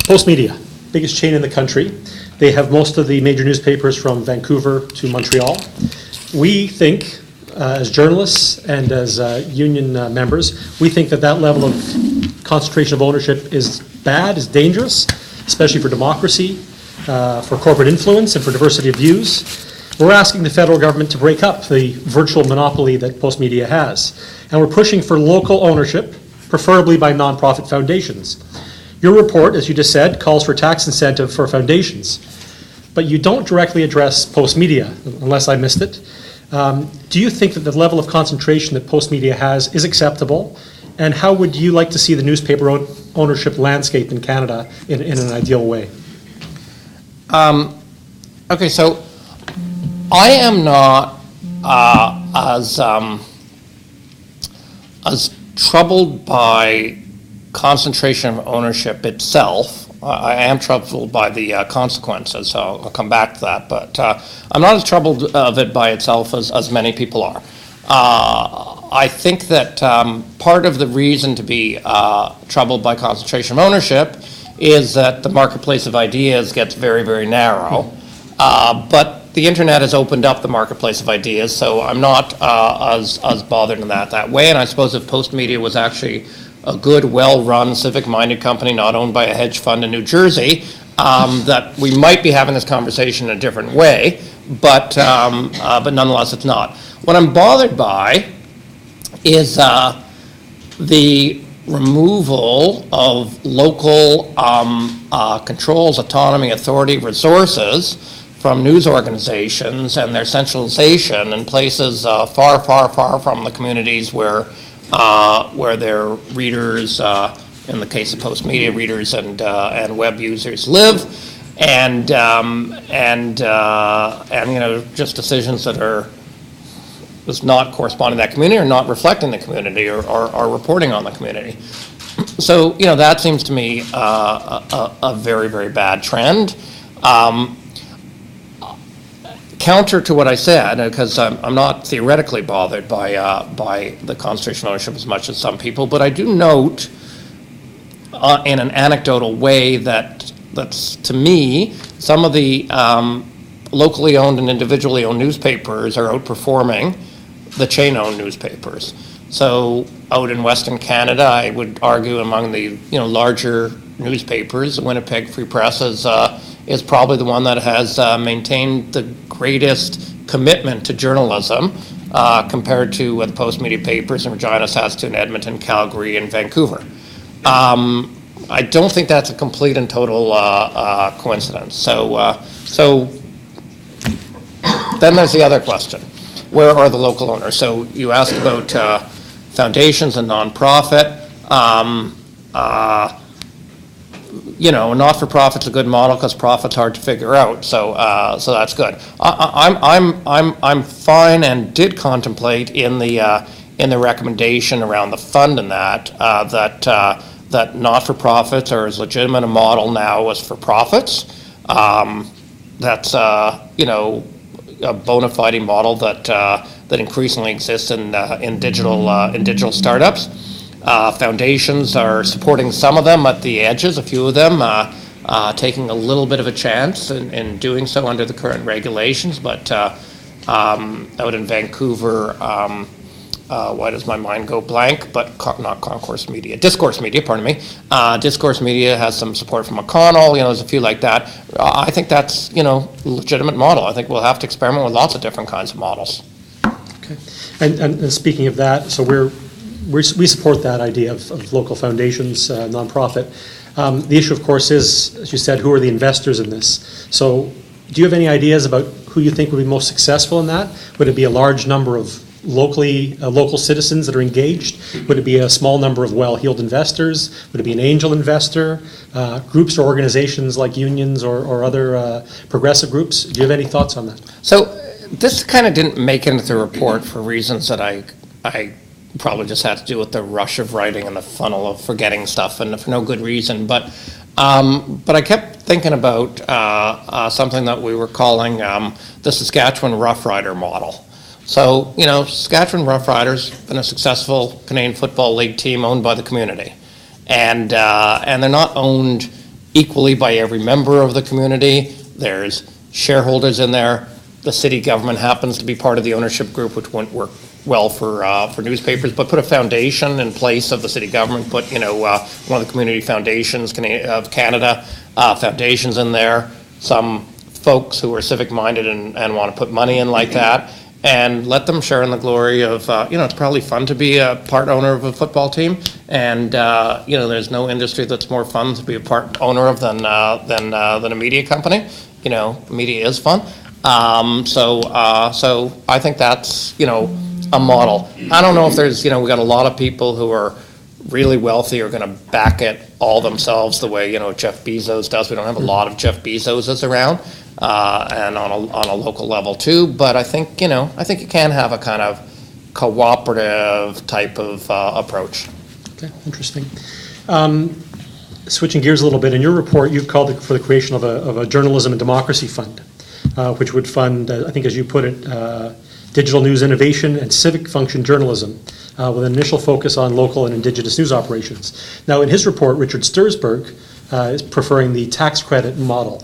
Postmedia, biggest chain in the country. They have most of the major newspapers from Vancouver to Montreal. We think, as journalists and as union members, we think that that level of concentration of ownership is bad, is dangerous, especially for democracy, for corporate influence, and for diversity of views. We're asking the federal government to break up the virtual monopoly that Postmedia has. And we're pushing for local ownership, preferably by nonprofit foundations. Your report, as you just said, calls for tax incentive for foundations, but you don't directly address Postmedia, unless I missed it. Do you think that the level of concentration that Postmedia has is acceptable? And how would you like to see the newspaper ownership landscape in Canada in an ideal way? Okay, so I am not as troubled by concentration of ownership itself. I am troubled by the consequences, so I'll come back to that, but I'm not as troubled of it by itself as many people are. I think that part of the reason to be troubled by concentration of ownership is that the marketplace of ideas gets very, very narrow, but the internet has opened up the marketplace of ideas, so I'm not as bothered in that way, and I suppose if Postmedia was actually a good, well-run, civic-minded company not owned by a hedge fund in New Jersey, that we might be having this conversation in a different way, but nonetheless it's not. What I'm bothered by is the removal of local controls, autonomy, authority, resources from news organizations and their centralization in places far, far, far from the communities where their readers, in the case of Postmedia, readers and web users live, and just decisions that are just not corresponding to that community or not reflecting the community or reporting on the community. So that seems to me a very, very bad trend. Counter to what I said, because I'm not theoretically bothered by the concentration of ownership as much as some people, but I do note in an anecdotal way that's to me, some of the locally owned and individually owned newspapers are outperforming the chain-owned newspapers. So out in Western Canada, I would argue among the larger newspapers, the Winnipeg Free Press is probably the one that has maintained the greatest commitment to journalism compared to what the Postmedia papers in Regina, Saskatoon, Edmonton, Calgary, and Vancouver. I don't think that's a complete and total coincidence. So then there's the other question. Where are the local owners? So you asked about foundations and nonprofit. Not-for-profit's a good model because profit's hard to figure out. So that's good. I'm fine and did contemplate in the recommendation around the fund and that not-for-profits are as legitimate a model now as for profits. That's a bona fide model that increasingly exists in digital startups. Foundations are supporting some of them at the edges, a few of them taking a little bit of a chance in doing so under the current regulations, but out in Vancouver, why does my mind go blank, but Discourse Media, pardon me. Discourse Media has some support from McConnell, there's a few like that. I think that's, a legitimate model. I think we'll have to experiment with lots of different kinds of models. Okay, and speaking of that, so we support that idea of local foundations, nonprofit. The issue, of course, is, as you said, who are the investors in this? So do you have any ideas about who you think would be most successful in that? Would it be a large number of local citizens that are engaged? Would it be a small number of well-heeled investors? Would it be an angel investor? Groups or organizations like unions or other progressive groups? Do you have any thoughts on that? So this kind of didn't make it into the report for reasons that I probably just had to do with the rush of writing and the funnel of forgetting stuff, and for no good reason. But I kept thinking about something that we were calling the Saskatchewan Rough Rider model. So, Saskatchewan Rough Riders have been a successful Canadian Football League team owned by the community. And they're not owned equally by every member of the community. There's shareholders in there. The city government happens to be part of the ownership group, which wouldn't work well for newspapers, but put a foundation in place of the city government, put, one of the community foundations of Canada, foundations in there, some folks who are civic-minded and want to put money in like that, and let them share in the glory of, it's probably fun to be a part owner of a football team, and, there's no industry that's more fun to be a part owner of than a media company. Media is fun. So I think that's, a model. I don't know if there's, we got a lot of people who are really wealthy are going to back it all themselves the way, Jeff Bezos does. We don't have a lot of Jeff Bezoses around, and on a local level too, but I think you can have a kind of cooperative type of approach. Okay, interesting. Switching gears a little bit, in your report, you've called for the creation of a journalism and democracy fund, which would fund, I think as you put it, digital news innovation and civic function journalism, with an initial focus on local and Indigenous news operations. Now, in his report, Richard Stursberg is preferring the tax credit model.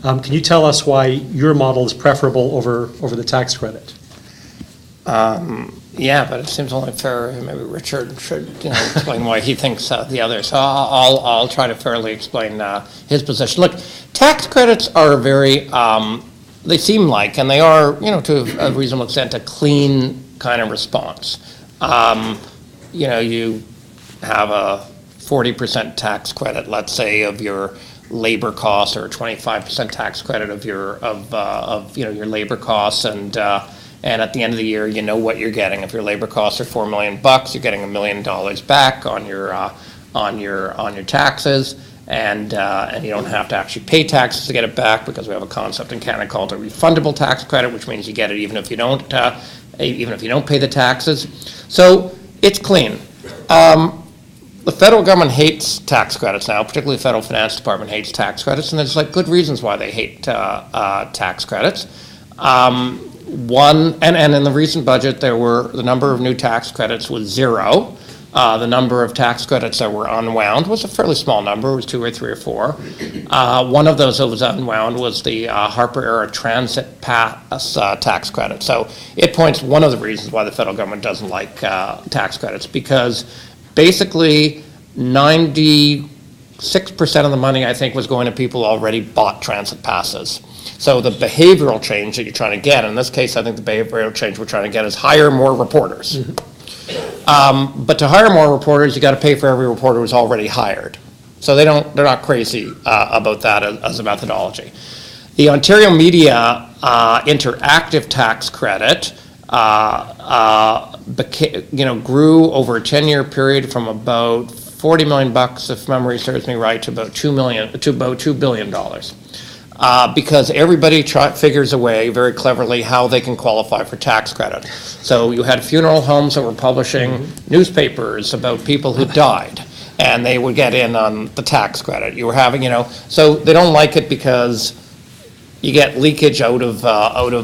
Can you tell us why your model is preferable over the tax credit? Yeah, but it seems only fair. Maybe Richard should, explain why he thinks the other. So I'll try to fairly explain his position. Look, tax credits are very. They seem like, and they are, to a reasonable extent, a clean kind of response. You have a 40% tax credit, let's say, of your labor costs, or a 25% tax credit of your your labor costs, and at the end of the year, you know what you're getting. If your labor costs are $4 million, you're getting $1 million back on your taxes. And you don't have to actually pay taxes to get it back, because we have a concept in Canada called a refundable tax credit, which means you get it even if you don't pay the taxes. So it's clean. The federal government hates tax credits now, particularly the federal finance department hates tax credits, and there's good reasons why they hate tax credits. One, and in the recent budget, the number of new tax credits was 0. The number of tax credits that were unwound was a fairly small number. It was 2 or 3 or 4. One of those that was unwound was the Harper-era transit pass tax credit. So it points one of the reasons why the federal government doesn't like tax credits, because basically 96% of the money, I think, was going to people who already bought transit passes. So the behavioral change that you're trying to get, in this case, I think the behavioral change we're trying to get is hire more reporters. Mm-hmm. But to hire more reporters, you got to pay for every reporter who's already hired. So they're not crazy about that as a methodology. The Ontario Media interactive tax credit, grew over a 10-year period from about $40 million, if memory serves me right, to about $2 billion. Because everybody figures a way very cleverly how they can qualify for tax credit. So you had funeral homes that were publishing newspapers about people who died, and they would get in on the tax credit. You were having, so they don't like it because you get leakage out of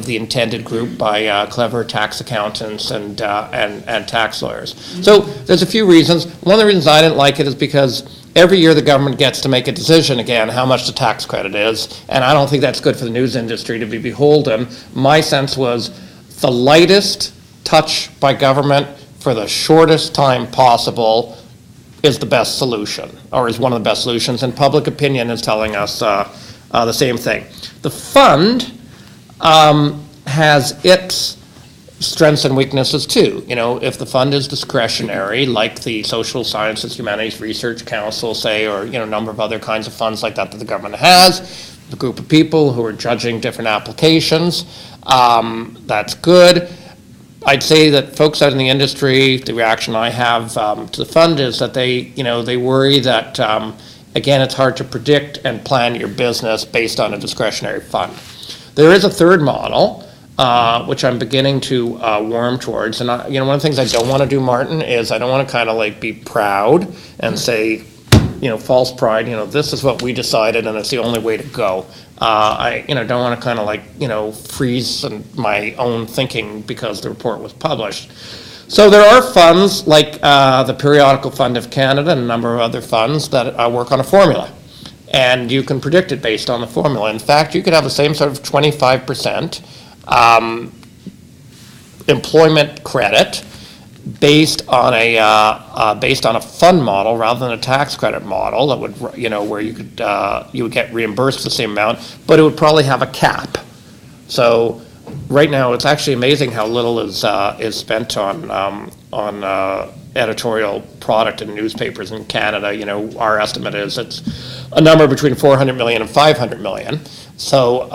the intended group by clever tax accountants and tax lawyers. So there's a few reasons. One of the reasons I didn't like it is because every year the government gets to make a decision again how much the tax credit is, and I don't think that's good for the news industry to be beholden. My sense was the lightest touch by government for the shortest time possible is the best solution, or is one of the best solutions, and public opinion is telling us the same thing. The fund has its strengths and weaknesses too. If the fund is discretionary, like the Social Sciences Humanities Research Council, say, or a number of other kinds of funds like that the government has, the group of people who are judging different applications, that's good. I'd say that folks out in the industry, the reaction I have to the fund is that they worry that again, it's hard to predict and plan your business based on a discretionary fund. There is a third model, which I'm beginning to warm towards. And one of the things I don't want to do, Martin, is I don't want to kind of be proud and say, false pride, this is what we decided and it's the only way to go. I don't want to kind of freeze my own thinking because the report was published. So there are funds like the Periodical Fund of Canada and a number of other funds that work on a formula. and you can predict it based on the formula. In fact, you could have the same sort of 25% employment credit based on a fund model rather than a tax credit model that would, where you would get reimbursed the same amount, but it would probably have a cap. So right now, it's actually amazing how little is spent on editorial product in newspapers in Canada. Our estimate is it's a number between 400 million and 500 million. So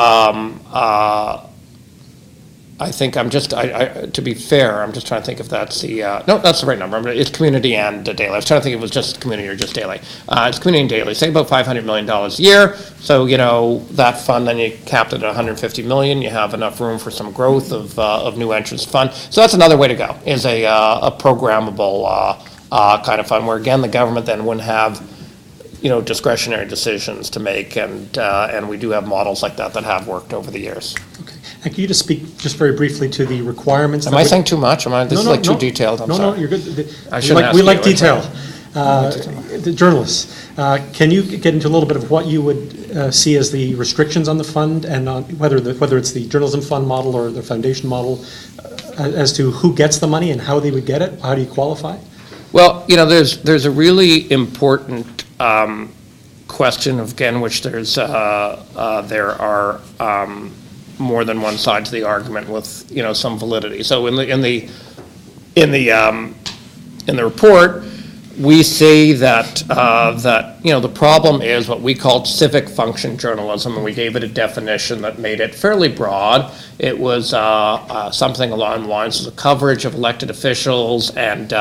I think to be fair, I'm just trying to think if that's no, that's the right number. It's community and daily. I was trying to think if it was just community or just daily. It's community and daily, say about $500 million a year. So, that fund, then you capped it at 150 million. You have enough room for some growth of new entrants fund. So that's another way to go, is a programmable kind of fund where, again, the government then wouldn't have discretionary decisions to make, and we do have models like that have worked over the years. Okay. And can you just speak just very briefly to the requirements? Am I saying too much? This is too detailed. I'm sorry. No, you're good. I shouldn't ask you. We like detail. The journalists, can you get into a little bit of what you would see as the restrictions on the fund, and on whether it's the journalism fund model or the foundation model, as to who gets the money and how they would get it? How do you qualify? Well, there's a really important question, again, which there are more than one side to the argument with some validity. So in the report, we say that the problem is what we called civic function journalism, and we gave it a definition that made it fairly broad. It was something along the lines of the coverage of elected officials and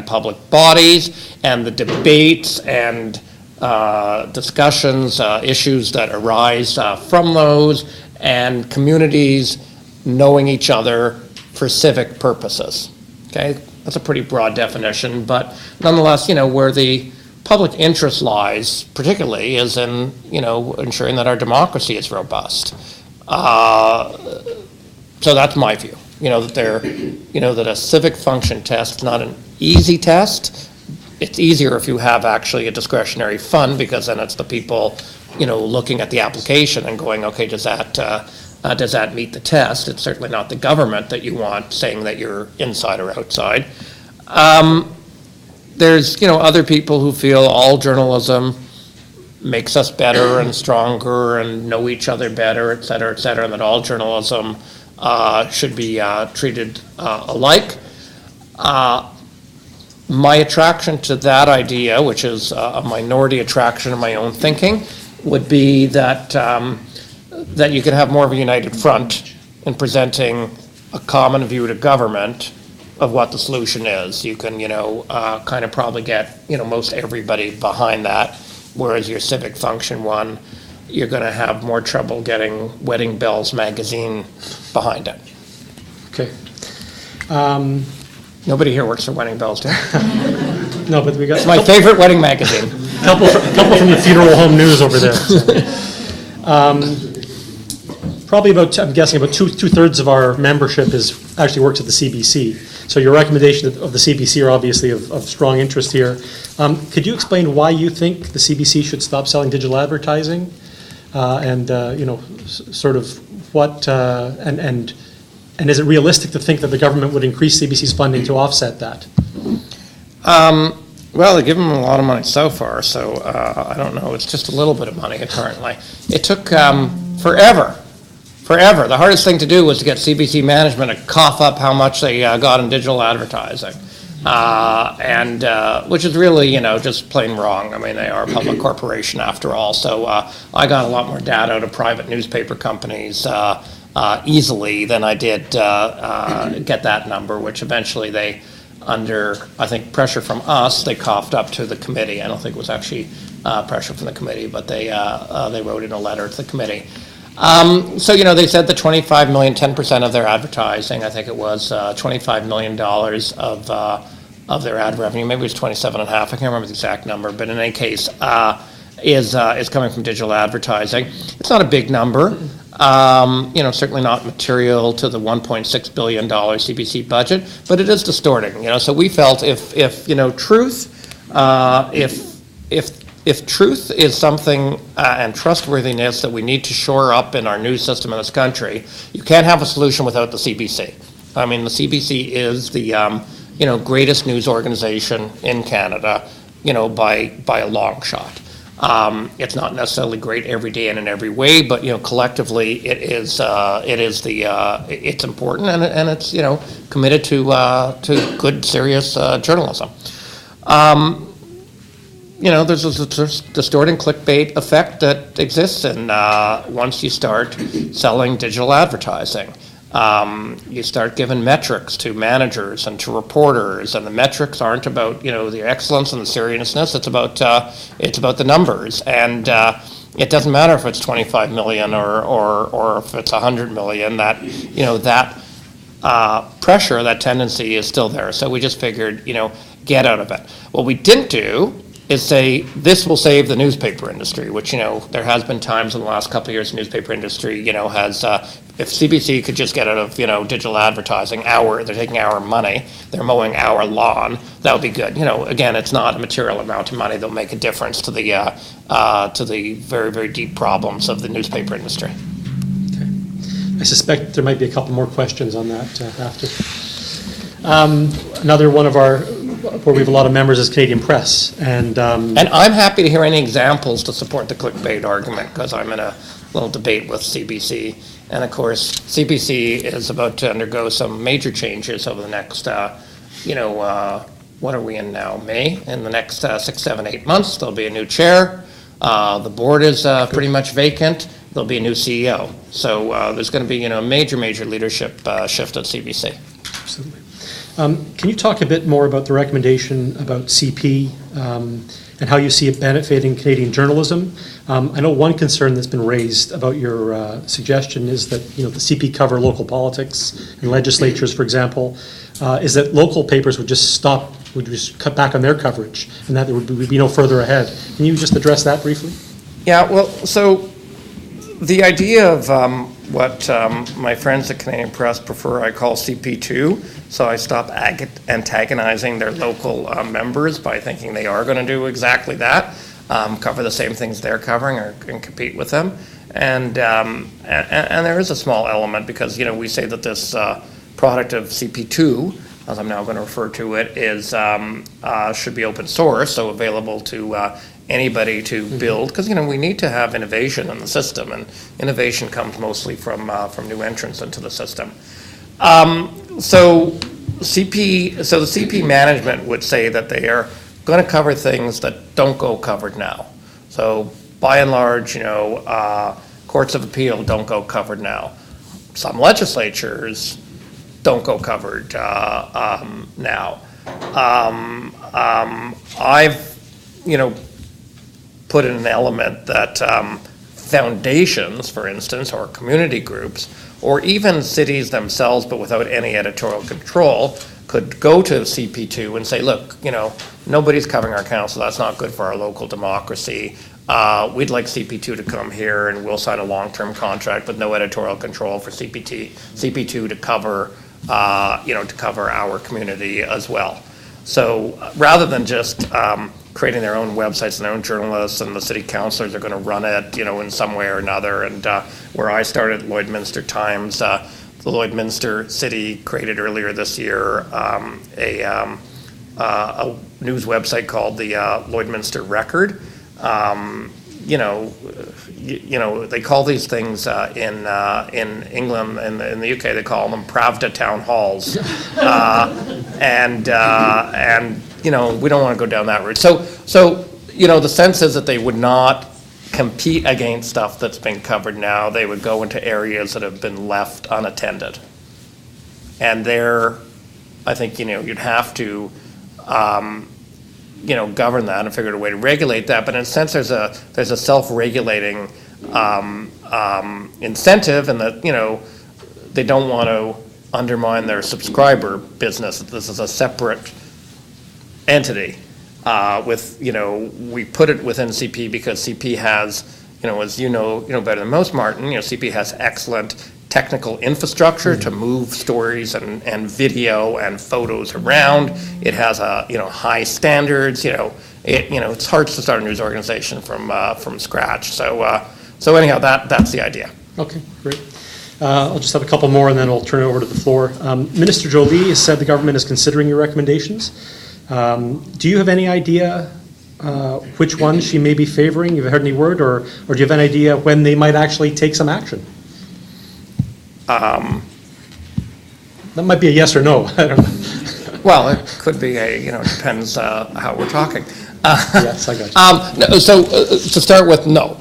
public bodies, and the debates and discussions, issues that arise from those, and communities knowing each other for civic purposes. Okay, that's a pretty broad definition, but nonetheless, where the public interest lies, particularly, is in ensuring that our democracy is robust. So that's my view. That a civic function test is not an easy test. It's easier if you have actually a discretionary fund, because then it's the people looking at the application and going, okay, does that meet the test? It's certainly not the government that you want saying that you're inside or outside. There's other people who feel all journalism makes us better and stronger and know each other better, et cetera, and that all journalism should be treated alike. My attraction to that idea, which is a minority attraction in my own thinking, would be that you can have more of a united front in presenting a common view to government of what the solution is. You can, kind of probably get, most everybody behind that, whereas your civic function one, you're going to have more trouble getting Wedding Bells magazine behind it. Okay. Nobody here works for Wedding Bells, do you? No, but we got... It's my favorite wedding magazine. couple from the Funeral Home News over there. Probably I'm guessing about two-thirds of our membership actually works at the CBC. So your recommendation of the CBC are obviously of strong interest here. Could you explain why you think the CBC should stop selling digital advertising? Sort of what, and is it realistic to think that the government would increase CBC's funding to offset that? Well, they give them a lot of money so far, so I don't know. It's just a little bit of money currently. It took forever. The hardest thing to do was to get CBC management to cough up how much they got in digital advertising, which is really, just plain wrong. I mean, they are a public corporation after all. So I got a lot more data out of private newspaper companies easily than I did get that number, which eventually they, under, I think, pressure from us, they coughed up to the committee. I don't think it was actually pressure from the committee, but they wrote in a letter to the committee. So, they said the 25 million, 10% of their advertising, I think it was $25 million of their ad revenue, maybe it was 27.5, I can't remember the exact number, but in any case, is coming from digital advertising. It's not a big number, certainly not material to the $1.6 billion CBC budget, but it is distorting, so we felt if truth, if if truth is something and trustworthiness that we need to shore up in our news system in this country, you can't have a solution without the CBC. I mean, the CBC is the greatest news organization in Canada, by a long shot. It's not necessarily great every day and in every way, but collectively it's important, and it's committed to good, serious journalism. There's a distorting clickbait effect that exists, and once you start selling digital advertising, you start giving metrics to managers and to reporters, and the metrics aren't about the excellence and the seriousness. It's about the numbers, and it doesn't matter if it's 25 million or if it's 100 million. That pressure, that tendency is still there. So we just figured get out of it. What we didn't do is say this will save the newspaper industry, which there has been times in the last couple of years the newspaper industry has if CBC could just get out of digital advertising, they're taking our money, they're mowing our lawn, that would be good. Again, it's not a material amount of money that'll make a difference to the very, very deep problems of the newspaper industry. Okay. I suspect there might be a couple more questions on that after. Another one of our where we have a lot of members is Canadian Press, and I'm happy to hear any examples to support the clickbait argument, because I'm in a little debate with CBC, and of course CBC is about to undergo some major changes over the next what are we in now, May? In the next 6, 7, 8 months there'll be a new chair, the board is pretty much vacant, there'll be a new CEO, so there's going to be a major leadership shift at CBC. Absolutely. Can you talk a bit more about the recommendation about CP and how you see it benefiting Canadian journalism? I know one concern that's been raised about your suggestion is that the CP cover local politics and legislatures, for example, is that local papers would just cut back on their coverage, and that there would be no further ahead. Can you just address that briefly? Yeah, well, so the idea of what my friends at Canadian Press prefer, I call CP2. So I stop antagonizing their local members by thinking they are going to do exactly that, cover the same things they're covering and compete with them. And there is a small element because we say that this product of CP2, as I'm now going to refer to it, should be open source, so available to anybody to build, because we need to have innovation in the system, and innovation comes mostly from new entrants into the system. So the CP management would say that they are going to cover things that don't go covered now. So by and large, courts of appeal don't go covered now. Some legislatures don't go covered now. I've put in an element that foundations, for instance, or community groups, or even cities themselves, but without any editorial control, could go to CP2 and say, look, nobody's covering our council, that's not good for our local democracy. We'd like CP2 to come here and we'll sign a long-term contract with no editorial control for CP2 to cover, to cover our community as well. So rather than just creating their own websites and their own journalists, and the city councillors are going to run it, in some way or another. And where I started, Lloydminster Times, the Lloydminster City created earlier this year a news website called the Lloydminster Record. They call these things in England and in the UK they call them Pravda town halls, and we don't want to go down that route. So the sense is that they would not compete against stuff that's been covered now. They would go into areas that have been left unattended, and there, I think you'd have to. Govern that and figure out a way to regulate that. But in a sense, there's a self-regulating incentive, and that they don't want to undermine their subscriber business. This is a separate entity. We put it within CP because CP has, as better than most, Martin. CP has excellent technical infrastructure to move stories and video and photos around. It has high standards. it's hard to start a news organization from scratch. So anyhow, that's the idea. Okay, great. I'll just have a couple more and then I'll turn it over to the floor. Minister Jolie has said the government is considering your recommendations. Do you have any idea which one she may be favoring? Have you heard any word, or do you have an idea when they might actually take some action? That might be a yes or no. I don't know. Well, it could be depends how we're talking. Yes, I got you. No, so to start with, no.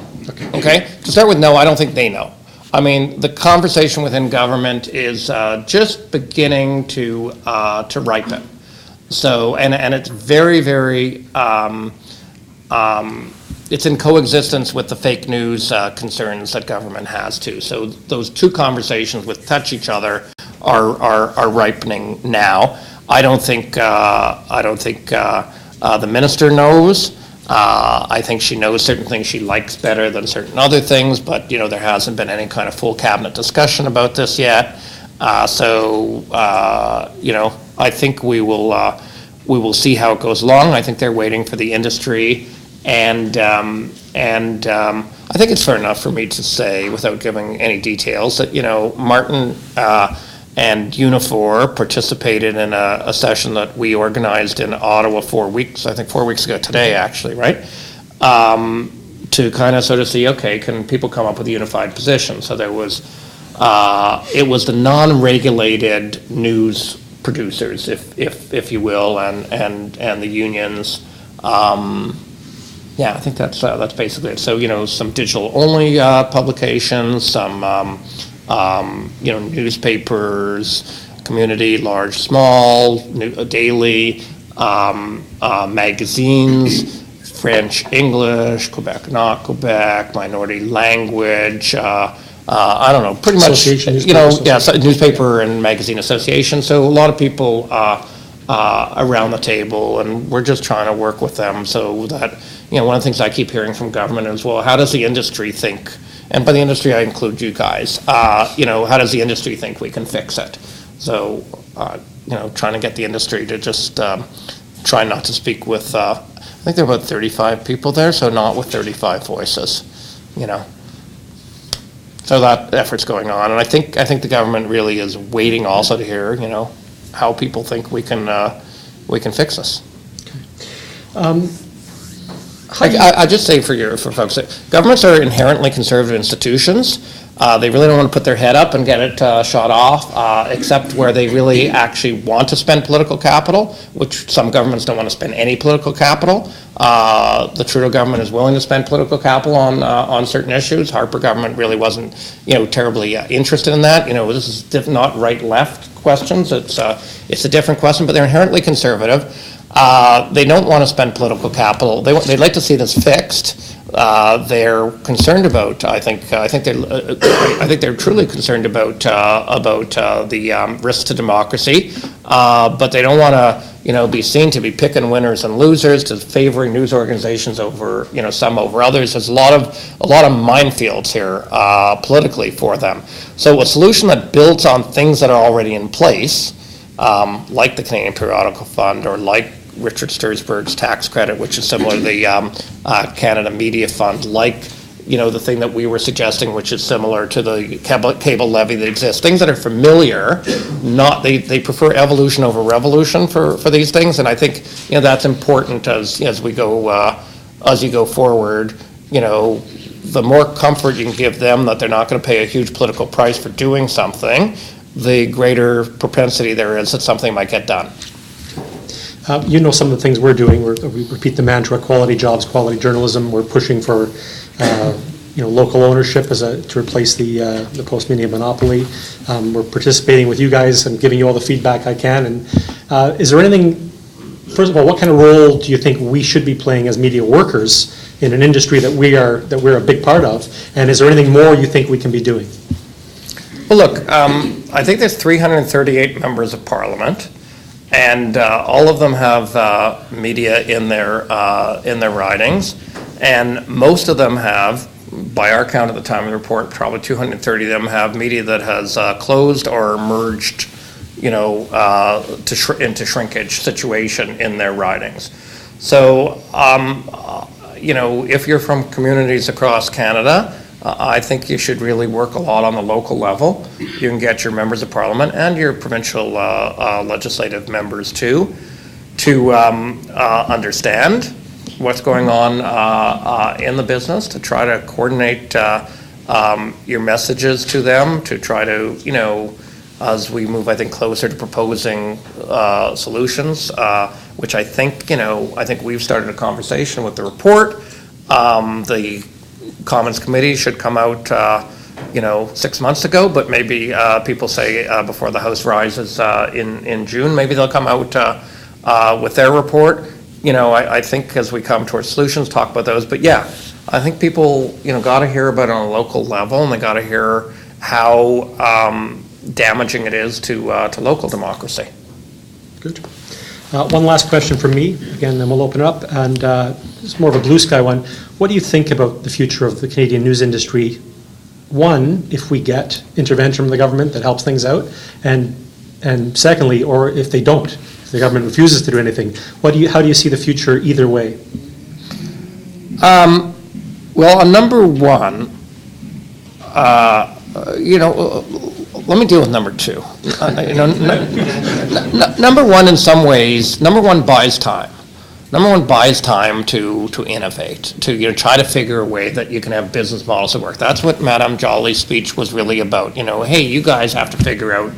Okay. To start with, no, I don't think they know. I mean, the conversation within government is just beginning to ripen. So, and it's very, very, it's in coexistence with the fake news concerns that government has too. So those two conversations which touch each other are ripening now. I don't think the minister knows. I think she knows certain things she likes better than certain other things, but there hasn't been any kind of full cabinet discussion about this yet. I think we will see how it goes along. I think they're waiting for the industry, and I think it's fair enough for me to say, without giving any details, that Martin and Unifor participated in a session that we organized in Ottawa 4 weeks ago today, actually, right? To kind of sort of see, okay, can people come up with a unified position? So there was, it was the non-regulated news producers, if you will, and the unions. Yeah, I think that's basically it. So some digital-only publications, some newspapers, community, large, small, daily, magazines, French, English, Quebec, not Quebec, minority language. I don't know, pretty much, newspaper and magazine association. So a lot of people around the table, and we're just trying to work with them so that, one of the things I keep hearing from government is, well, how does the industry think? And by the industry, I include you guys. How does the industry think we can fix it? So, trying to get the industry to just try not to speak with, I think there are about 35 people there, so not with 35 voices, So that effort's going on, and I think the government really is waiting also to hear, how people think we can fix this. I just say for folks that governments are inherently conservative institutions. They really don't want to put their head up and get it shot off, except where they really actually want to spend political capital, which some governments don't want to spend any political capital. The Trudeau government is willing to spend political capital on certain issues. Harper government really wasn't, terribly interested in that. This is not right-left questions. It's a different question, but they're inherently conservative. They don't want to spend political capital. They'd like to see this fixed. They're concerned about. I think they're truly concerned about the risks to democracy. But they don't want to, be seen to be picking winners and losers, to favoring news organizations over, some over others. There's a lot of minefields here politically for them. So a solution that builds on things that are already in place, like the Canadian Periodical Fund, or like Richard Sturzberg's tax credit, which is similar to the Canada Media Fund, like the thing that we were suggesting, which is similar to the cable levy that exists. Things that are familiar, they prefer evolution over revolution for these things, and I think that's important as we go as you go forward. The more comfort you can give them that they're not going to pay a huge political price for doing something, the greater propensity there is that something might get done. Some of the things we're doing. We repeat the mantra: quality jobs, quality journalism. We're pushing for, local ownership to replace the Postmedia monopoly. We're participating with you guys and giving you all the feedback I can. And is there anything? First of all, what kind of role do you think we should be playing as media workers in an industry that we're a big part of? And is there anything more you think we can be doing? Well, look, I think there's 338 members of Parliament. And all of them have media in their ridings, and most of them have, by our count at the time of the report, probably 230 of them have media that has closed or merged, into shrinkage situation in their ridings. So, if you're from communities across Canada, I think you should really work a lot on the local level. You can get your members of parliament and your provincial legislative members too to understand what's going on in the business, to try to coordinate your messages to them, to try to, as we move, I think, closer to proposing solutions, which I think we've started a conversation with the report. The Commons Committee should come out, 6 months ago, but maybe people say before the House rises in June, maybe they'll come out with their report. I think as we come towards solutions, talk about those. But yeah, I think people, got to hear about it on a local level, and they got to hear how damaging it is to local democracy. Good. One last question from me, again, then we'll open it up, and it's more of a blue sky one. What do you think about the future of the Canadian news industry? One, if we get intervention from the government that helps things out, and secondly, or if they don't, if the government refuses to do anything, how do you see the future either way? Well, on number one, let me deal with number two. Number one, in some ways, number one buys time. Number one buys time to innovate, to try to figure a way that you can have business models that work. That's what Madame Jolly's speech was really about. Hey, you guys have to figure out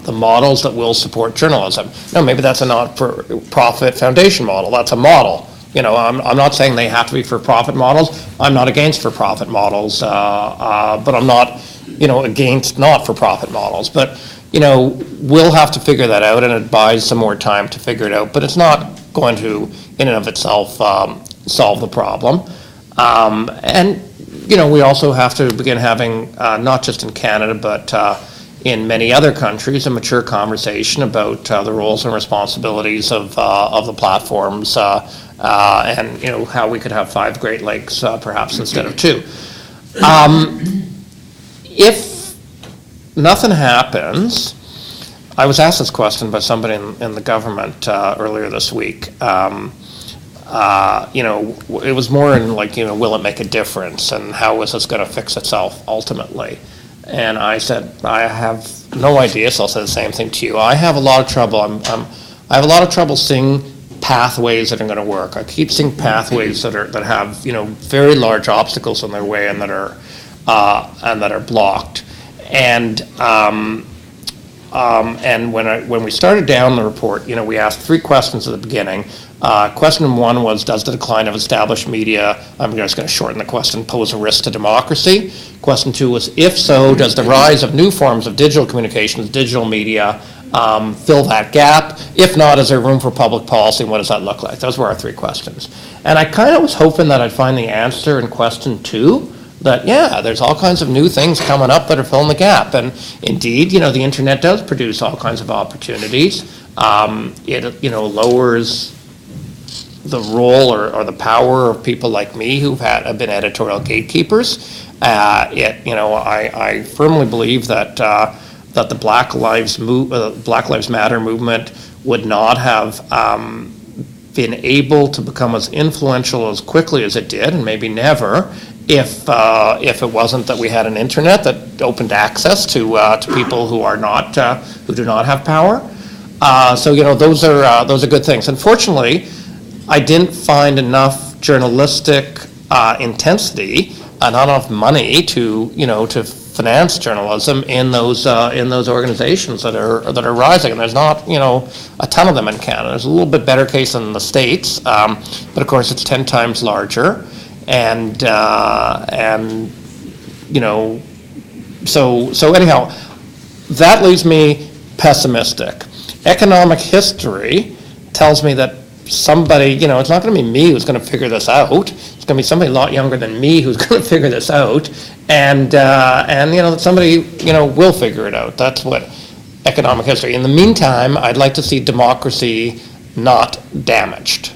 the models that will support journalism. No, maybe that's a not-for-profit foundation model. That's a model. I'm not saying they have to be for-profit models. I'm not against for-profit models, but I'm not, against not-for-profit models. But, we'll have to figure that out, and it buys some more time to figure it out. But it's not going to, in and of itself, solve the problem. And, we also have to begin having, not just in Canada, but in many other countries, a mature conversation about the roles and responsibilities of the platforms, and how we could have 5 Great Lakes perhaps instead of 2. If nothing happens, I was asked this question by somebody in the government earlier this week. It was more in will it make a difference, and how is this going to fix itself ultimately? And I said, I have no idea, so I'll say the same thing to you. I have a lot of trouble. I have a lot of trouble seeing pathways that are going to work. I keep seeing pathways that have very large obstacles in their way and that are blocked. And when we started down the report, we asked 3 questions at the beginning. Question 1 was, does the decline of established media, I'm just going to shorten the question, pose a risk to democracy? Question 2 was, if so, does the rise of new forms of digital communications, digital media, fill that gap? If not, is there room for public policy? What does that look like? Those were our 3 questions. And I kind of was hoping that I'd find the answer in question 2, that, yeah, there's all kinds of new things coming up that are filling the gap. And indeed, the internet does produce all kinds of opportunities. It, lowers the role or the power of people like me who've been editorial gatekeepers. I firmly believe that the Black Lives Matter movement would not have been able to become as influential as quickly as it did, and maybe never, if it wasn't that we had an internet that opened access to people who do not have power. So those are good things. Unfortunately, I didn't find enough journalistic intensity, not enough money to finance journalism in those organizations that are rising. And there's not a ton of them in Canada. There's a little bit better case in the States, but of course it's 10 times larger. And so anyhow, that leaves me pessimistic. Economic history tells me that somebody, it's not going to be me who's going to figure this out. It's going to be somebody a lot younger than me who's going to figure this out, and somebody will figure it out. That's what economic history. In the meantime, I'd like to see democracy not damaged.